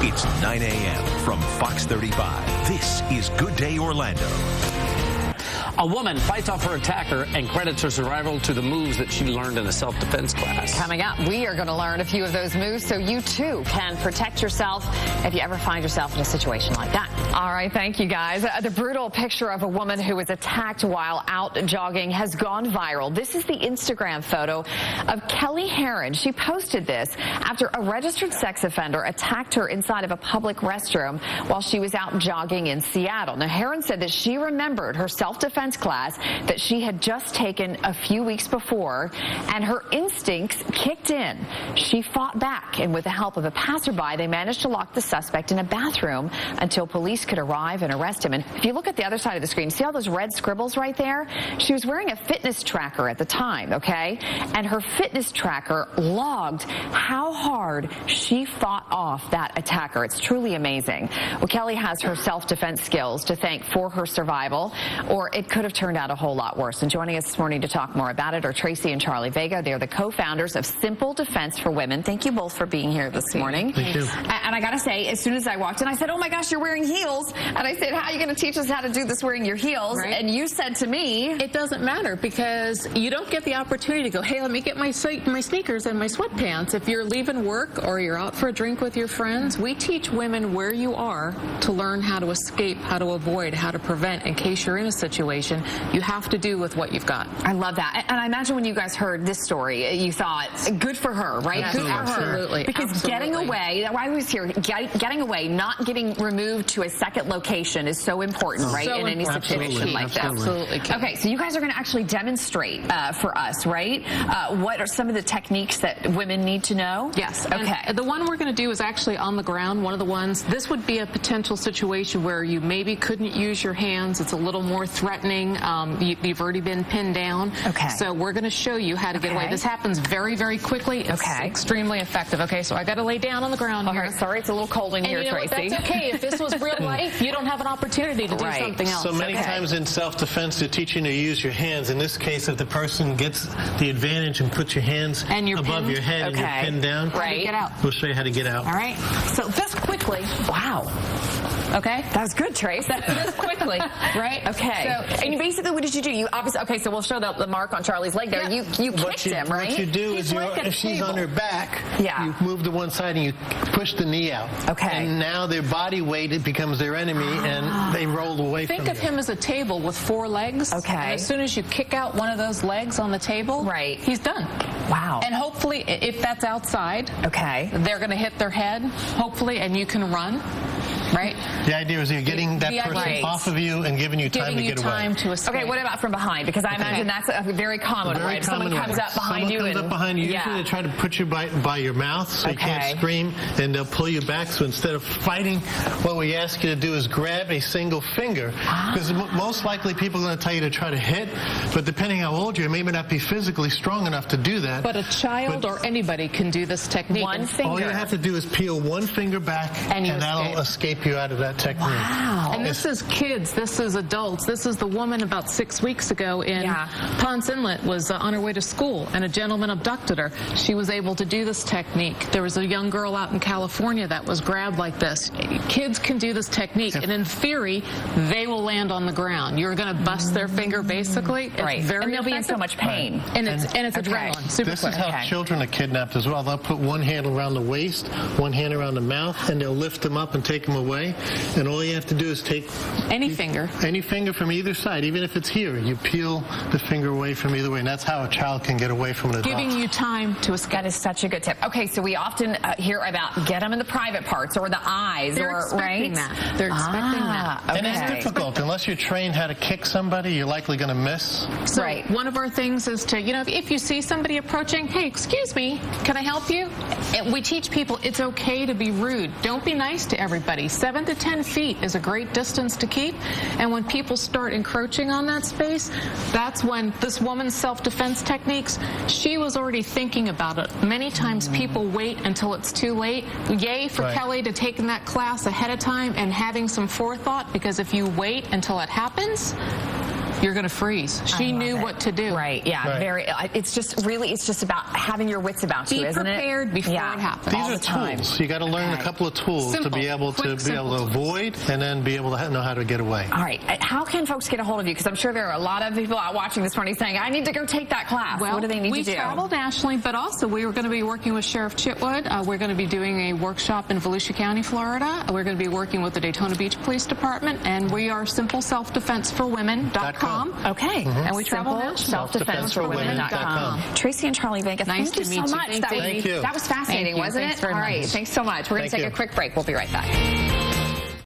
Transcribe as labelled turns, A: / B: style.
A: It's 9 a.m. from Fox 35. This is Good Day Orlando.
B: A woman fights off her attacker and credits her survival to the moves that she learned in a self-defense class.
C: Coming up, we are going to learn a few of those moves so you too can protect yourself if you ever find yourself in a situation like that. All right, thank you guys. The brutal picture of a woman who was attacked while out jogging has gone viral. This is the Instagram photo of Kelly Herron. She posted this after a registered sex offender attacked her inside of a public restroom while she was out jogging in Seattle. Now, Herron said that she remembered her self-defense class that she had just taken a few weeks before, and her instincts kicked in. She fought back, and with the help of a passerby, they managed to lock the suspect in a bathroom until police could arrive and arrest him. And if you look at the other side of the screen, see all those red scribbles right there? She was wearing a fitness tracker at the time, okay? And her fitness tracker logged how hard she fought off that attacker. It's truly amazing. Well, Kelly has her self-defense skills to thank for her survival, or it could have turned out a whole lot worse. And joining us this morning to talk more about it are Tracy and Charlie Vega. They're the co-founders of Simple Defense for Women. Thank you both for being here this morning.
D: Thank you.
C: And I got to say, as soon as I walked in, I said, oh my gosh, you're wearing heels. And I said, how are you going to teach us how to do this wearing your heels?
D: Right.
C: And you said to me,
D: it doesn't matter, because you don't get the opportunity to go, hey, let me get my sneakers and my sweatpants. If you're leaving work or you're out for a drink with your friends, we teach women where you are to learn how to escape, how to avoid, how to prevent in case you're in a situation. You have to do with what you've got.
C: I love that. And I imagine when you guys heard this story, you thought, good for her, right?
D: Yes,
C: good for her.
D: absolutely.
C: Because
D: Absolutely.
C: getting away, why I was here, getting away, not getting removed to a second location is so important, right?
D: So
C: in any situation like that.
D: Absolutely.
C: Okay, so you guys are going to actually demonstrate for us, right? What are some of the techniques that women need to know?
D: Yes.
C: Okay.
D: And the one we're going to do is actually on the ground. One of the ones, this would be a potential situation where you maybe couldn't use your hands. It's a little more threatening. You've already been pinned down.
C: Okay.
D: So we're going to show you how to get away. This happens very, very quickly. It's extremely effective. Okay, so I got to lay down on the ground here.
C: Sorry, it's a little cold in here,
D: you know
C: Tracy.
D: what? That's okay. If this was real life, you don't have an opportunity to do something else.
E: So many times in self-defense, they're teaching you to use your hands. In this case, if the person gets the advantage and puts your hands above your head and you're pinned down,
D: Get out.
E: we'll show you how to get out.
D: All right. So this quickly.
C: Wow.
D: Okay.
C: That was good, Trace.
D: This quickly, right?
C: Okay.
D: So,
C: and basically, what did you do? You obviously, okay, so we'll show the mark on Charlie's leg there. You kicked him, right?
E: What you do is, if she's on her back, you move to one side and you push the knee out.
C: Okay.
E: And now their body weight, it becomes their enemy, and they roll away from you.
D: Think of him as a table with 4 legs.
C: Okay.
D: And as soon as you kick out one of those legs on the table, he's done.
C: Wow.
D: And hopefully, if that's outside, they're going to hit their head, hopefully, and you can run. Right?
E: The idea is you're getting that person off of you and giving you time to get away.
D: To escape.
C: Okay, what about from behind? Because I imagine that's a very common way. Someone comes up behind you.
E: Someone comes up behind you. Usually they try to put you by your mouth so you can't scream, and they'll pull you back. So instead of fighting, what we ask you to do is grab a single finger. Because most likely people are going to tell you to try to hit, but depending how old you are, maybe not be physically strong enough to do that.
D: But a child or anybody can do this technique.
C: One finger.
E: All you have to do is peel one finger back, and that'll escape you out of that technique.
C: Wow.
D: And this is kids, this is adults. This is the woman about 6 weeks ago in Ponce Inlet was on her way to school, and a gentleman abducted her. She was able to do this technique. There was a young girl out in California that was grabbed like this. Kids can do this technique, and in theory, they will land on the ground. You're going to bust their finger, basically. It's very
C: and they'll be in so much pain.
D: And it's adrenaline. Super
E: this
D: quick.
E: is how children are kidnapped as well. They'll put one hand around the waist, one hand around the mouth, and they'll lift them up and take them away. And all you have to do is take
D: any finger
E: from either side, even if it's here. You peel the finger away from either way, and that's how a child can get away from an adult.
D: Giving you time to escape.
C: That is such a good tip. Okay, so we often hear about get them in the private parts or the eyes,
D: They're expecting that. They're expecting that.
C: Okay.
E: And it's difficult. Unless you're trained how to kick somebody, you're likely going to miss.
D: So one of our things is to, if you see somebody approaching, hey, excuse me, can I help you? And we teach people it's okay to be rude. Don't be nice to everybody. 7 to 10 feet is a great distance to keep. And when people start encroaching on that space, that's when this woman's self-defense techniques, she was already thinking about it. Many times people wait until it's too late. Yay for Kelly to taking that class ahead of time and having some forethought, because if you wait until it happens, you're going to freeze. She knew what to do.
C: Right, yeah.
E: Right.
C: Very. It's just about having your wits about you, isn't it?
D: Be prepared before it happens.
E: These
C: All
E: are
C: the time.
E: tools. You got to learn a couple of tools to be able to avoid and then be able to know how to get away.
C: All right. How can folks get a hold of you? Because I'm sure there are a lot of people out watching this morning saying, I need to go take that class.
D: Well,
C: what do they need to do?
D: We travel nationally, but also we are going to be working with Sheriff Chitwood. We're going to be doing a workshop in Volusia County, Florida. We're going to be working with the Daytona Beach Police Department, and we are simpleselfdefenseforwomen.com.
C: Okay.
D: And we travel
C: selfdefenseforwomen.com. Tracy and Charlie Vega,
D: Nice
C: thank you so much.
E: Thank you.
C: That was fascinating, wasn't it?
D: Thanks very
C: All right.
D: much.
C: Thanks so much. We're going to take a quick break. We'll be right back.